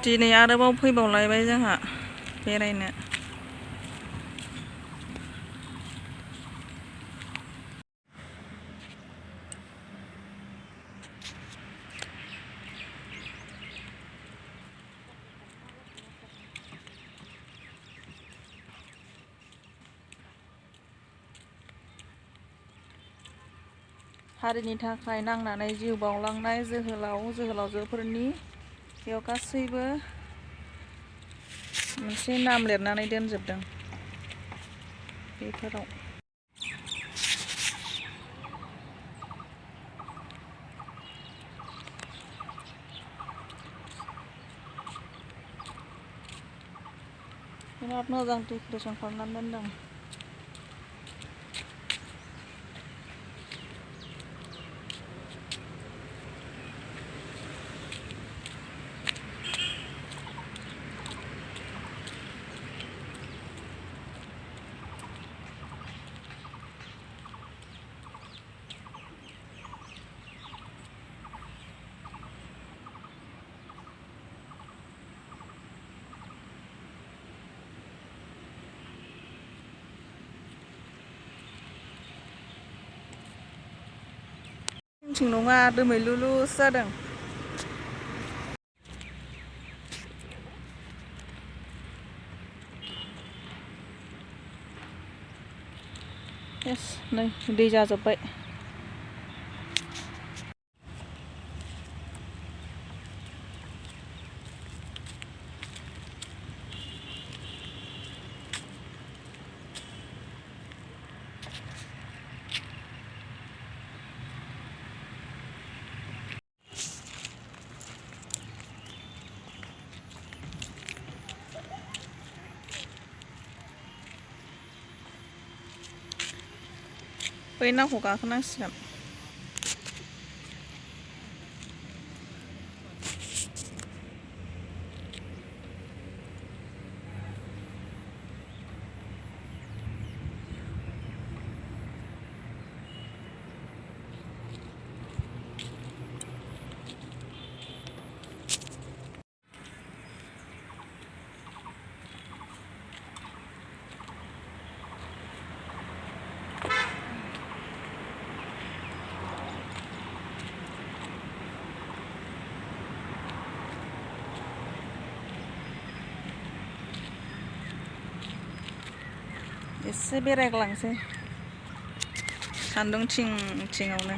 दिनै आरोबाव फैबावलायबाय जोंहा बेरायनो। हारिनि थाखाय नांनानै जिउ बाउलांनाय जोहोलावजोफोरनि बेयाव गासैबो मोनसे नाम लिरनानै दोनजोबदों बेफोराव। बिराद मोजां डेक'रेसन खालामनानै दोनदों। जोंथिं नङा, दोमैलुलुसो जादों। नै दै जाजोब्बाय। बै नावखौ गाखोनांसिगोन। एसे बेरायग्लांसै सान्दुं थिं थिंआवनो।